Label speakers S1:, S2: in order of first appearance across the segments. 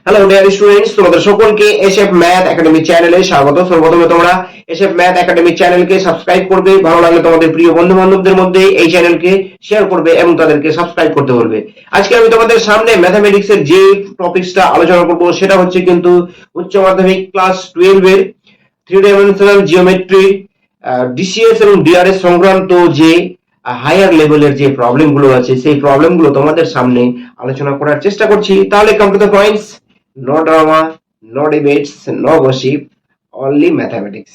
S1: Hello dear students, তোমাদের সকলকে SF math academy চ্যানেলে স্বাগত। সর্বপ্রথমে তোমরা এসএফ ম্যাথ একাডেমি চ্যানেলকে সাবস্ক্রাইব করবে, ভালো লাগলে তোমাদের প্রিয় বন্ধু বান্ধবদের মধ্যে এই চ্যানেলকে শেয়ার করবে এবং তাদেরকে সাবস্ক্রাইব করতে বলবে। আজকে আমি তোমাদের সামনে ম্যাথামেটিক্স এর যে টপিকসটা আলোচনা করব সেটা হচ্ছে কিন্তু উচ্চ মাধ্যমিক ক্লাস 12 এর 3 ডাইমেনশনাল জিওমেট্রি, ডিসিএস এবং ডিআরএস সংক্রান্ত যে হায়ার লেভেলের যে প্রবলেমগুলো আছে সেই প্রবলেমগুলো তোমাদের সামনে আলোচনা করার চেষ্টা করছি। তাহলে come to the points. No drama, no debates, no gossip, only mathematics.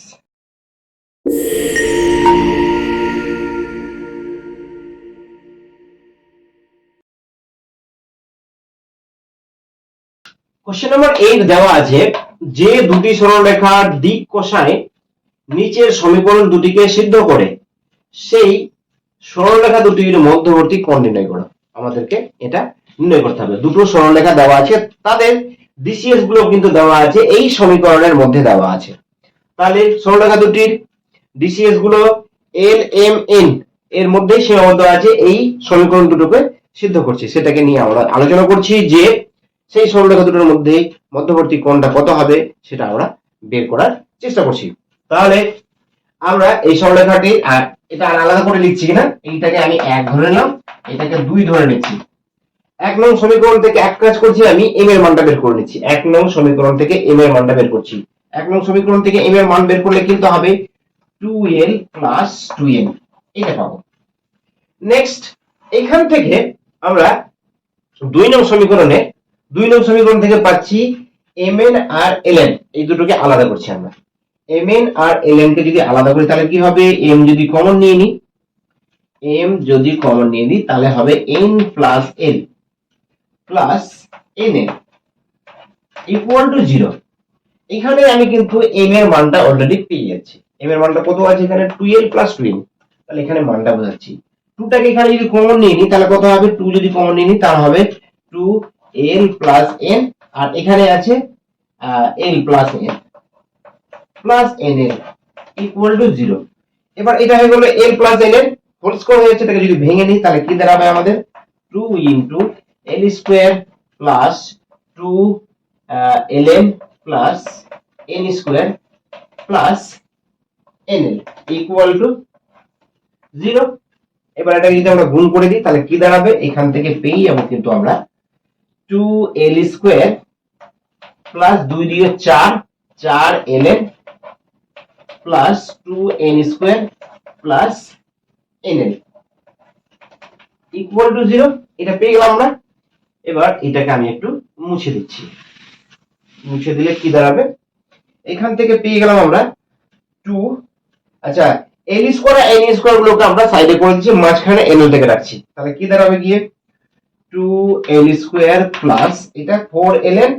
S1: Question number 8 দেওয়া আছে যে দুটি সরলরেখার দিক কোসায় নিচের সমীকরণ দুটিকে সিদ্ধ করে সেই সরলরেখা দুটির মধ্যবর্তী কোণ নির্ণয় করো। আমাদেরকে এটা নির্ণয় করতে হবে। দুটো সরলরেখা দেওয়া আছে, তাদের ডিসিএস গুলো কিন্তু দেওয়া আছে এই সমীকরণের মধ্যে দেওয়া আছে। তাহলে সরলরেখা দুটির ডিসিএস গুলো এল এম এন এর মধ্যেই সীমাবদ্ধ আছে, এই সমীকরণ দুটোকে সিদ্ধ করছে। সেটাকে নিয়ে আমরা আলোচনা করছি যে সেই সরলরেখা দুটোর মধ্যে মধ্যবর্তী কোণটা কত হবে সেটা আমরা বের করার চেষ্টা করছি। তাহলে আমরা এই সরলরেখাটি এটা আলাদা করে লিখছি কিনা, এইটাকে আমি 1 ধরে নিলাম, এটাকে 2 ধরে নিচ্ছি। 1 নং সমীকরণ থেকে এক কাজ করছি, আমি এম এর মানটা বের করে নিচ্ছি। 1 নং সমীকরণ থেকে এম এর মানটা বের করছি। 1 নং সমীকরণ থেকে এম এর মান বের করলে কিন্তু হবে 2l প্লাস 2n, এটা পাবো। নেক্সট এখান থেকে আমরা 2 নং সমীকরণ থেকে পাচ্ছি mn আর ln, এই দুটোকে আলাদা করছি আমরা। mn আর ln কে যদি আলাদা করি তাহলে কি হবে, m যদি কমন নিয়ে নিই তাহলে হবে n plus l plus nn equal to 0। এখানে আমি কিন্তু m এর মানটা অলরেডি পেয়ে যাচ্ছি। m এর মানটা কত আছে এখানে, 2l প্লাস 2n। তাহলে এখানে মানটা বোঝাচ্ছি। 2 টাকে এখানে যদি কমন নিয়ে নিই তাহলে কত হবে, 2 যদি কমন নিয়ে নিই তাহলে হবে 2l প্লাস n, আর এখানে আছে l plus n plus nl equal to 0। এবার এটা হয়ে গেল l প্লাস n এর হোল স্কয়ার হয়ে যাচ্ছে। এটাকে যদি ভেঙে নিই তাহলে কি দাঁড়াবে আমাদের, 2 into l square plus 2 ln plus n square plus nl equal to 0। এবার এটাকে যদি আমরা গুণ করে দিই তাহলে কি দাঁড়াবে, এখান থেকে পেয়ে যাবো কিন্তু আমরা 2l স্কয়ার প্লাস 2 দিয়ে 4 ln plus 2n square plus nl equal to 0। এটা পেয়ে গেলাম আমরা। এবার এটাকে আমি একটু মুছে দিচ্ছি। মুছে দিলে কি দাঁড়াবে, এখান থেকে পেয়ে গেলাম আমরা 2, আচ্ছা l স্কয়ার আর n স্কয়ার গুলোকে আমরা সাইডে করে দিচ্ছি, মাঝখানে nl থেকে রাখছি। তাহলে কি দাঁড়াবে গিয়ে 2l স্কয়ার প্লাস এটা 4ln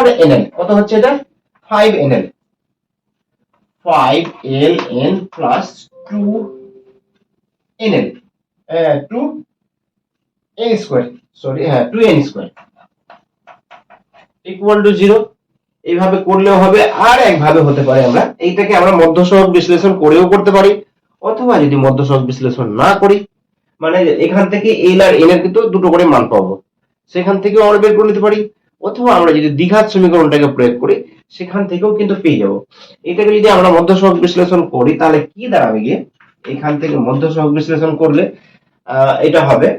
S1: আর nl কত হচ্ছে, এটা 5nl plus 2nl 2n square, sorry হ্যাঁ 2n স্কয়ার ইকুয়াল টু 0। এইভাবে করলেও হবে, আর একভাবে হতে পারে, আমরা এইটাকে আমরা মধ্যসহগ বিশ্লেষণ করেও করতে পারি, অথবা যদি মধ্যসহগ বিশ্লেষণ না করি, মানে এখান থেকে l আর n এর কিন্তু দুটো করে মান পাবো, সেখান থেকেও আমরা বের করে নিতে পারি, অথবা আমরা যদি দ্বিঘাত সমীকরণটাকে প্রয়োগ করি সেখান থেকেও কিন্তু পেয়ে যাবো। এটাকে যদি আমরা মধ্যসহগ বিশ্লেষণ করি তাহলে কি দাঁড়াবে গিয়ে, এখান থেকে মধ্যসহগ বিশ্লেষণ করলে এটা হবে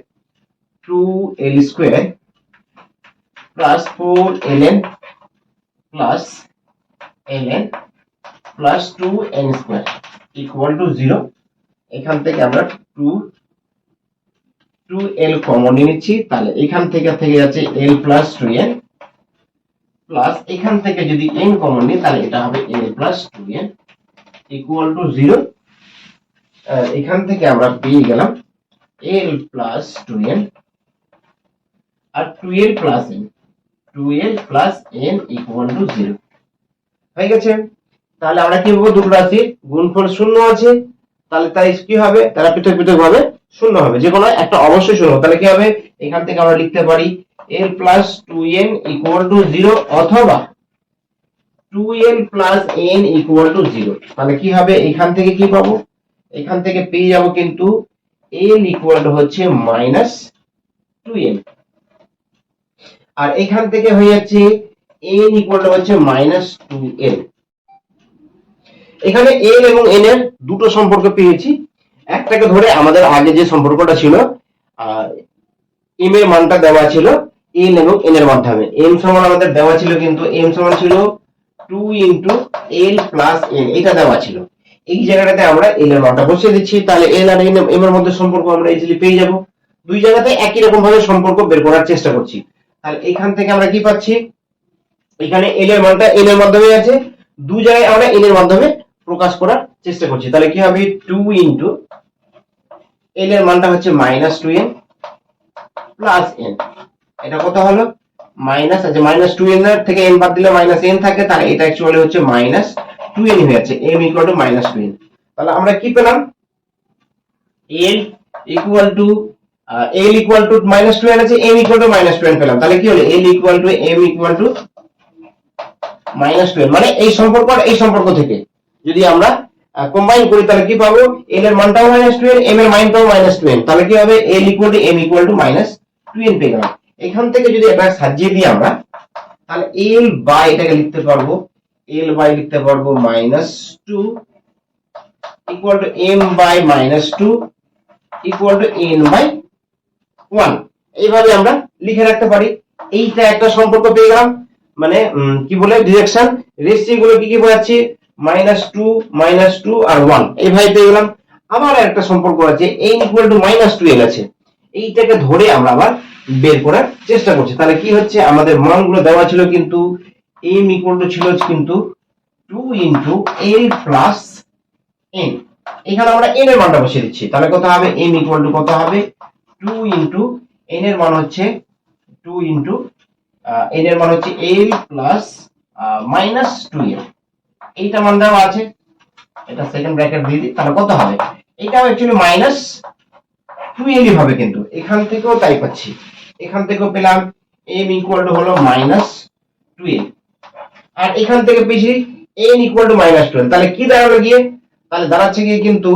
S1: 2l square plus 4ln plus ln plus 2n square equal to 0। এখান থেকে আমরা 2l কমন নিচ্ছি, তাহলে এখান থেকে যাচ্ছে l প্লাস 2n প্লাস এখান থেকে যদি n কমন নিই তাহলে এটা হবে l plus 2n equal to 0। এখান থেকে আমরা পেয়ে গেলাম l প্লাস 2n আর 2l plus n equal to 0 হয়ে গেছে। তাহলে আমরা কি বলবো, দুটো রাশির গুণফল শূন্য আছে, তাহলে তাই কি হবে, তারা পৃথক পৃথক ভাবে শূন্য হবে, যে কোনো একটা অবশ্যই শূন্য। তাহলে কি হবে, এখান থেকে আমরা লিখতে পারি l plus 2n equal to 0 অথবা 2l plus n equal to 0। তাহলে কি হবে, এখান থেকে কি পাবো, এখান থেকে পেয়ে যাবো কিন্তু l ইকুয়াল টু হচ্ছে মাইনাস 2n। আর এখান থেকে হয়ে যাচ্ছে n ইকুয়াল টু হচ্ছে -2n। এখানে n এবং n এর দুটো সম্পর্ক পেয়েছি। একটাকে ধরে আমাদের আগে যে সম্পর্কটা ছিল, m এর মানটা দেওয়া ছিল n এবং n এর মাধ্যমে। m সমান আমাদের দেওয়া ছিল, কিন্তু m সমান ছিল 2 ইনটু l প্লাস n, এটা দেওয়া ছিল। এই জায়গাটাতে আমরা l এর মানটা বসিয়ে দিচ্ছি, তাহলে l আর m এর মধ্যে সম্পর্ক আমরা ইজিলি পেয়ে যাব। দুই জায়গাতে একই রকম ভাবে সম্পর্ক বের করার চেষ্টা করছি। তাহলে এখান থেকে আমরা কি পাচ্ছি, এখানে l এর মানটা n এর মাধ্যমে আছে, দুই জায়গায় আমরা n এর মাধ্যমে প্রকাশ করার চেষ্টা করছি। তাহলে কি হবে, 2 ইনটু l এর মানটা হচ্ছে -2n প্লাস n, এটা কত হলো মাইনাস আছে, -2n এর থেকে n বাদ দিলে -n থাকে, তাহলে এটা অ্যাকচুয়ালি হচ্ছে -2n হয়ে যাচ্ছে, m ইকুয়াল টু -2n। তাহলে আমরা কি পেলাম, l ইকুয়াল টু -2n আছে, m ইকুয়াল টু -2n পেলাম। তাহলে কি হলো, l equal to m equal to -2n, মানে এই সম্পর্ক আর এই সম্পর্ক থেকে যদি আমরা কম্বাইন করি তাহলে কি পাবো, l এর মানটাও -2n, m এর মানটাও -2n, তাহলে কি হবে, l equal to m equal to -2n পেয়ে গেলাম। এখান থেকে যদি এটা সাজিয়ে দিই আমরা, তাহলে l বাই এটাকে লিখতে পারবো, l বাই লিখতে পারবো -2 equal to m by -2 equal to n by 1, এইভাবে আমরা লিখে রাখতে পারি। এইটা একটা সম্পর্ক পেয়ে গেলাম, মানে কি বলে, ডিরেকশন রেশিও গুলো কি কি বোঝাচ্ছি, -2 আর 1, এইভাবে পেয়ে গেলাম। আবার একটা সম্পর্ক আছে n ইকুয়াল টু -2l আছে, এইটাকে ধরে আমরা আবার বের করার চেষ্টা করছি। তাহলে কি হচ্ছে, আমাদের মানগুলো দেওয়া ছিল, কিন্তু m ইকুয়াল টু ছিল কিন্তু 2 ইনটু l প্লাস n, এখানে আমরা n এর মানটা বসিয়ে দিচ্ছি। তাহলে কত হবে, m ইকুয়াল টু কত হবে, 2 ইনটু n এর মান হচ্ছে 2 ইনটু n এর মান হচ্ছে l প্লাস -2l, এইটা মান দেওয়া আছে, এটা সেকেন্ড ব্র্যাকেট দিয়ে দিই। তাহলে কত হবে, এটাও অ্যাকচুয়ালি -2l হবে, কিন্তু এখান থেকেও তাই পাচ্ছি, এখান থেকেও পেলাম m ইকুয়াল টু হলো -2l, আর এখান থেকে পেয়েছি n ইকুয়াল টু -12। তাহলে কি দাঁড়ালো গিয়ে, তাহলে দাঁড়াচ্ছে গিয়ে কিন্তু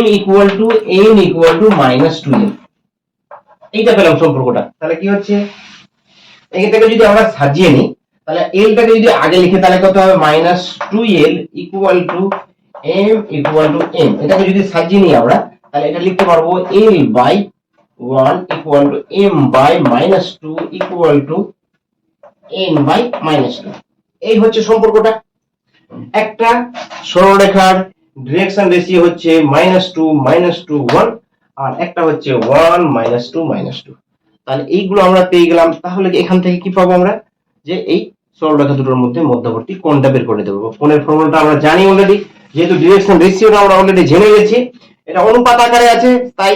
S1: m equal to n equal two -2l, এইটা পেলাম সম্পর্কটা। তাহলে কি হচ্ছে, এখান থেকে যদি আমরা সাজিয়ে নিই, তাহলে l টাকে যদি আগে লিখে তাহলে কত হবে, -2l equal to m equal to n, এটাকে যদি সাজিয়ে নিই আমরা, তাহলে এটা লিখতে পারবো l by 1 equal to m by -2 equal to n by -2, এই হচ্ছে সম্পর্কটা। একটা সরলরেখার ডিরেকশন রেশিও হচ্ছে -2 -2 1, আর একটা হচ্ছে 1 -2 -2, তাহলে এইগুলো আমরা পেয়ে গেলাম। তাহলে এখান থেকে কি পাবো আমরা, যে এই সরলরেখা দুটোর মধ্যে মধ্যবর্তী কোণটা বের করে দেবো। কোণের ফর্মুলাটা আমরা জানি অলরেডি, যেহেতু ডিরেকশন রেশিওটা আমরা অলরেডি জেনে গেছি, এটা অনুপাত আকারে আছে, তাই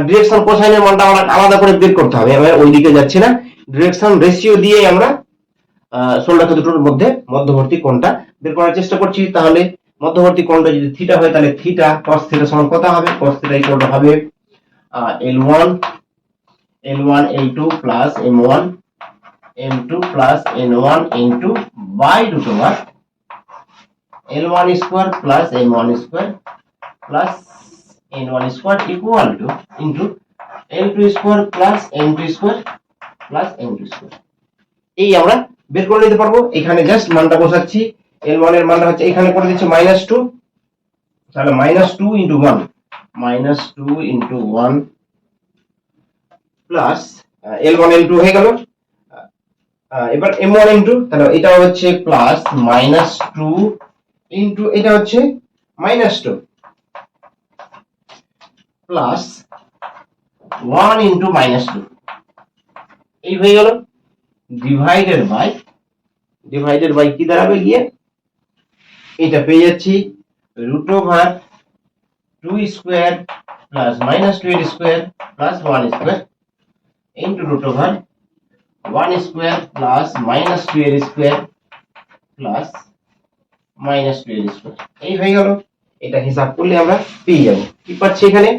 S1: ডিরেকশন কোসাইনের মানটা আমরা আলাদা করে বের করতে হবে, আমরা ওইদিকে যাচ্ছি না, ডিরেকশন রেশিও দিয়ে আমরা সরলরেখা দুটোর মধ্যে মধ্যবর্তী কোণটা বের করার চেষ্টা করছি। তাহলে মধ্যবর্তী কোণটা যদি থিটা হয়, তাহলে থিটা cos থিটা সমান কত হবে, cos থিটা ইকুয়াল টু হবে L1 L2 plus M1 M2 plus N1 N2 by root over L1 square plus M1 square plus N1 square equal to into L2 square plus M2 square plus M2 square. এই আমরা বের করে নিতে পারবো। এখানে just মানটা বসাচ্ছি, L1 এর মানটা হচ্ছে এখানে করে দিচ্ছি -2, তাহলে -2 into 1 -2 into 1 plus L1 L2 হয়ে গেল। এবার M1 M2, তাহলে এটা হচ্ছে প্লাস -2 ইনটু এটা হচ্ছে -2 প্লাস 1 ইনটু -2, এই হয়ে গেল। ডিভাইডেড বাই কি দাঁড়াবে গিয়ে, এটা পেয়ে যাচ্ছি root over 2 square plus -2 square plus 1 square into root over 1 square plus -2 square plus -2 square, এই হয়ে গেল। এটা হিসাব করলে আমরা পেয়ে যাব কি পাচ্ছি, এখানে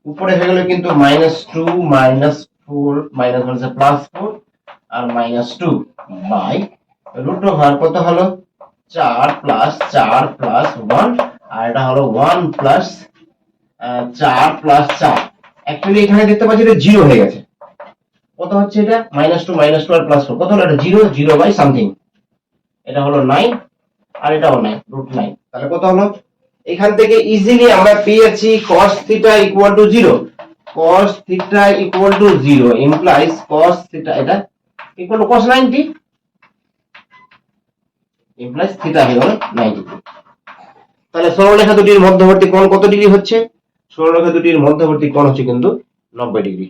S1: উপরে হয়ে গেল কিন্তু -2 -4 -1 প্লাস 4 আর -2 বাই রুট ওভার কত হলো 4 প্লাস 1, আর এটা হলো 1 প্লাস 4 প্লাস 4। অ্যাকচুয়ালি এখানে দেখতে পাচ্ছি এটা 0 হয়ে গেছে, কত হচ্ছে এটা -2 আর +4 কত হলো এটা 0 0 বাই সামথিং, এটা হলো 9 আর এটাও 9 √9, তাহলে কত হলো এখান থেকে ইজিলি আমরা পেয়েছি cos θ = 0, cos θ = 0 implies cos θ এটা equal to cos 90 implies θ হলো 90 ডিগ্রি। তাহলে সরলরেখা দুটির মধ্যবর্তী কোণ কত ডিগ্রি হচ্ছে? সরলরেখা দুটির মধ্যবর্তী কোণ হচ্ছে কিন্তু 90 ডিগ্রি।